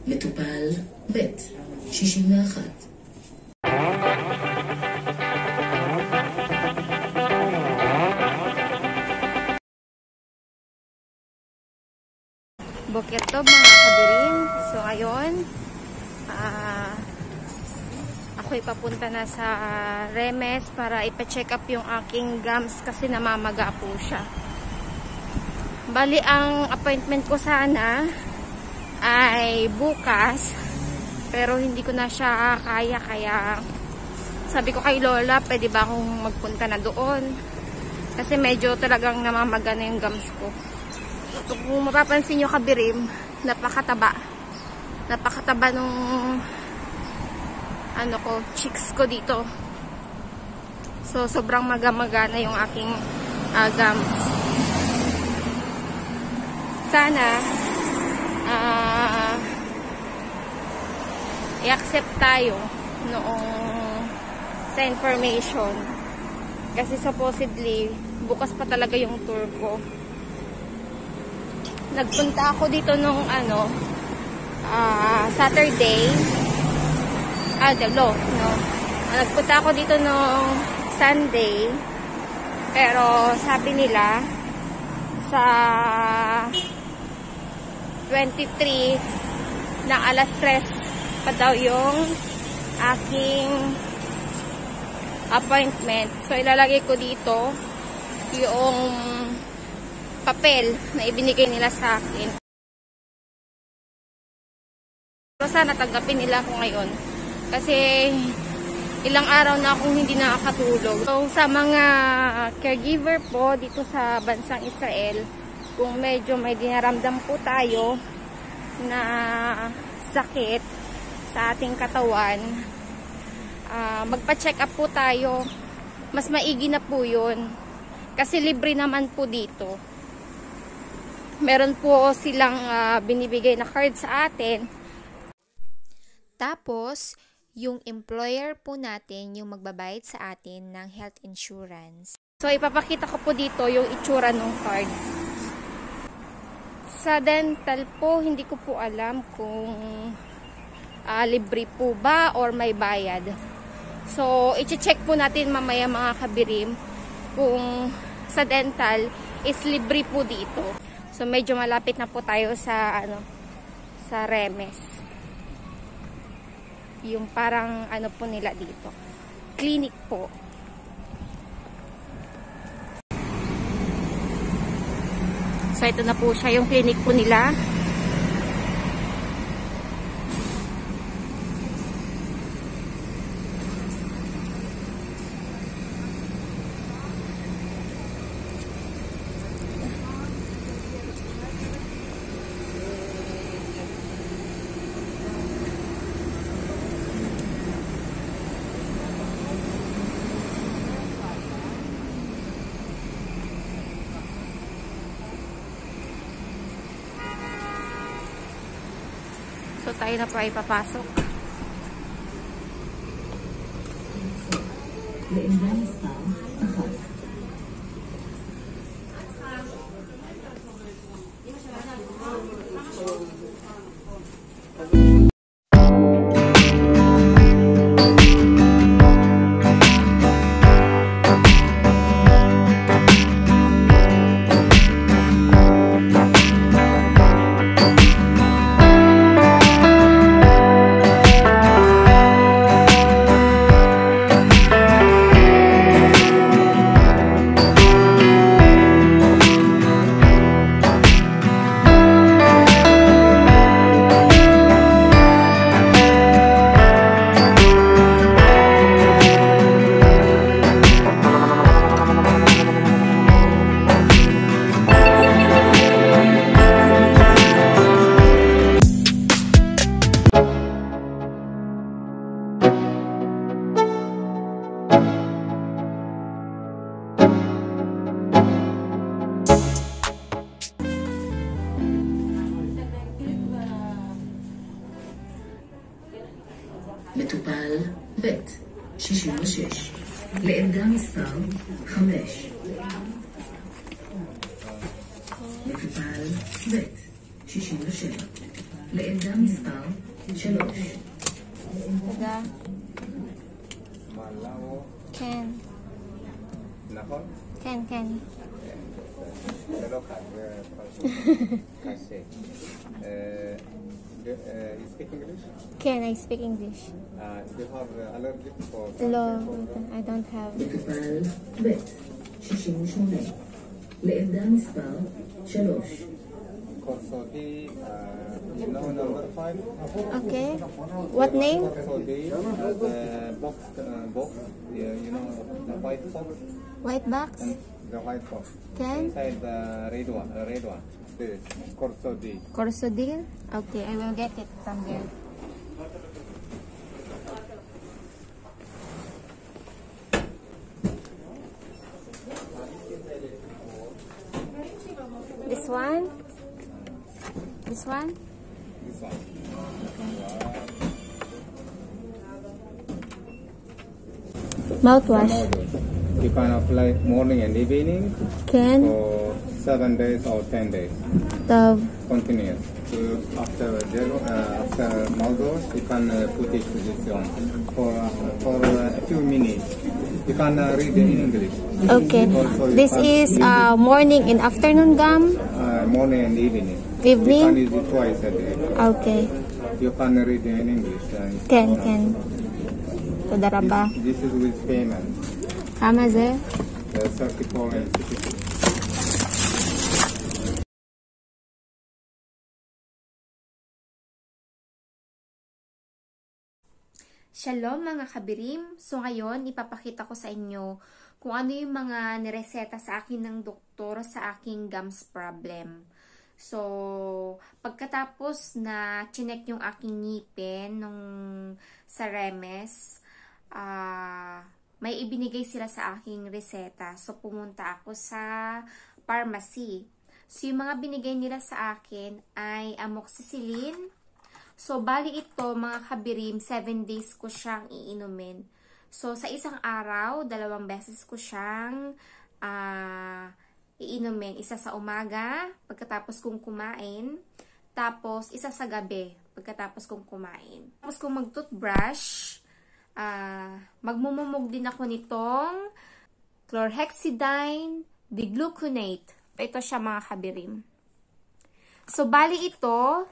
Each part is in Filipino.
מטופל ב' 61. Bukit to mga kadirin. So ngayon, ako'y papunta na sa Remes para ipa-check up yung aking gums kasi namamaga po siya. Bali, ang appointment ko sana ay bukas, pero hindi ko na siya kaya, kaya sabi ko kay Lola, pwede ba akong magpunta na doon? Kasi medyo talagang namamaga na yung gums ko. So, kung mapapansin nyo kabirim, napakataba nung cheeks ko dito. So, sobrang maga-maga na yung aking gums. Sana i-accept tayo noong sa information kasi supposedly bukas pa talaga yung tour ko. Nagpunta ako dito nung Saturday. Nagpunta ako dito nung Sunday, pero sabi nila sa 23 na alas 3 pa daw yung aking appointment. So ilalagay ko dito yung papel na ibinigay nila sa akin. Pero sana tanggapin nila ako ngayon kasi ilang araw na akong hindi nakakatulog. So sa mga caregiver po dito sa bansang Israel, kung medyo may dinaramdam po tayo na sakit sa ating katawan, magpa-check up po tayo. Mas maigi na po yun. Kasi libre naman po dito. Meron po silang binibigay na card sa atin. Tapos, yung employer po natin yung magbabayad sa atin ng health insurance. So, ipapakita ko po dito yung itsura ng card. Sa dental po, hindi ko po alam kung libre po ba or may bayad. So, i-check po natin mamaya mga kabirim kung sa dental is libre po dito. So, medyo malapit na po tayo sa sa Remes. Yung parang po nila dito. Clinic po. So, ito na po siya yung clinic po nila. So, tayo na po ay papasok. מטופל ב' 66 לעמדה מספר 5. מטופל ב' 67 לעמדה מספר 3. תודה. מעלהו, כן. נכון? כן, כן. זה לא קל, זה פשוט קשה. You speak English? כן, I speak English. Do you have allergic for לא, I don't have. מטופל ב' 68. לעמדה מספר 3. Korsodi, you know number 5? Okay. What name? Korsodi, box, you know the white box? White box? The white box. Can? Inside the red one. This, Korsodi. Corsodil? Okay, I will get it from there. This one? This one? This one. Mouthwash. You can apply morning and evening Can? for 7 days or 10 days. The Continuous. So after mouthwash, you can put it to this one for a few minutes. You can read in English. Okay. This is morning and afternoon gum. Morning and evening. Evening? You can use it twice a day. Okay. You can read in English. Can. תודה רבה. This is with payment. כמה זה? 34 and 66. Shalom mga kabirim! So ngayon, ipapakita ko sa inyo kung ano yung mga nireseta sa akin ng doktor sa aking gums problem. So, pagkatapos na chinek yung aking ngipin nung sa Remes, may ibinigay sila sa aking reseta. So, pumunta ako sa pharmacy. So, yung mga binigay nila sa akin ay amoxicillin. So, bali ito, mga kabirim, 7 days ko siyang iinumin. So, sa isang araw, 2 beses ko siyang iinumin. Isa sa umaga, pagkatapos kong kumain. Tapos, isa sa gabi, pagkatapos kong kumain. Tapos, kung mag-toothbrush, magmumumog din ako nitong chlorhexidine digluconate. Ito siya, mga kabirim. So, bali ito,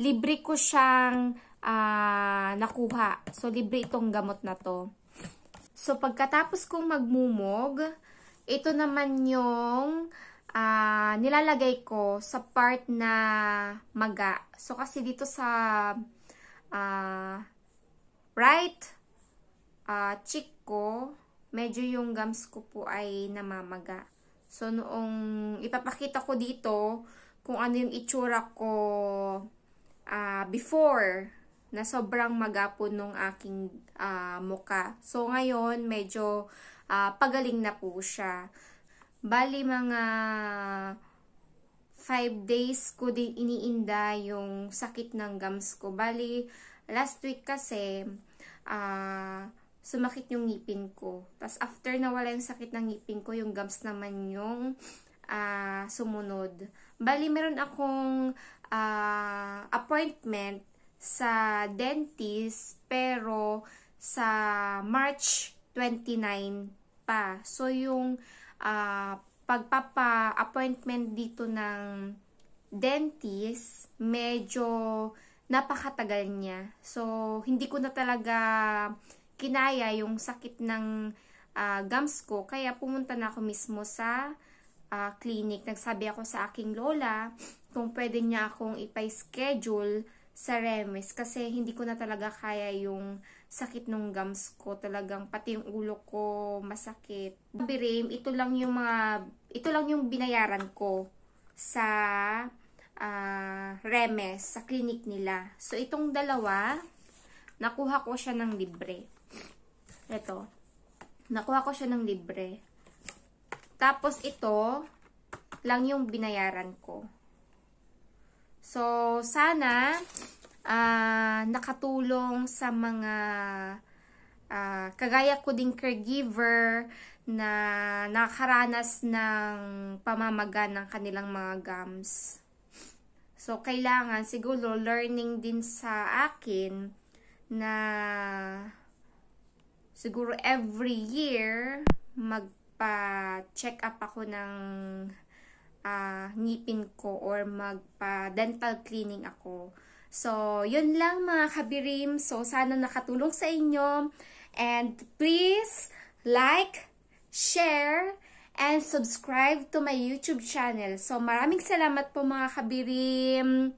libre ko siyang nakuha. So, libre itong gamot na to. So, pagkatapos kong magmumog, ito naman yung nilalagay ko sa part na maga. So, kasi dito sa right cheek ko, medyo yung gums ko po ay namamaga. So, noong ipapakita ko dito kung ano yung itsura ko before na sobrang magapon nung aking muka. So, ngayon, medyo pagaling na po siya. Bali, mga 5 days ko din iniinda yung sakit ng gums ko. Bali, last week kasi, sumakit yung ngipin ko. Tapos, after nawala yung sakit ng ngipin ko, yung gums naman yung sumunod. Bali, meron akong appointment sa dentist, pero sa March 29 pa. So, yung pagpapa-appointment dito ng dentist, medyo napakatagal niya. So, hindi ko na talaga kinaya yung sakit ng gums ko. Kaya pumunta na ako mismo sa clinic. Nagsabi ako sa aking lola kung pwede niya akong ipay-schedule sa Remes kasi hindi ko na talaga kaya yung sakit ng gums ko. Talagang pati yung ulo ko masakit. Birim, ito lang yung binayaran ko sa Remes, sa clinic nila. So, itong dalawa, nakuha ko siya ng libre. Ito. Nakuha ko siya ng libre. Tapos, ito lang yung binayaran ko. So, sana nakatulong sa mga kagaya ko ding caregiver na nakakaranas ng pamamaga ng kanilang mga gums. So, So, kailangan siguro learning din sa akin na siguro every year magpa-check up ako ng ngipin ko or magpa-dental cleaning ako. So, yun lang mga kabirim. So, sana nakatulong sa inyo. And please like, share, and subscribe to my YouTube channel. So, maraming salamat po mga kabirim.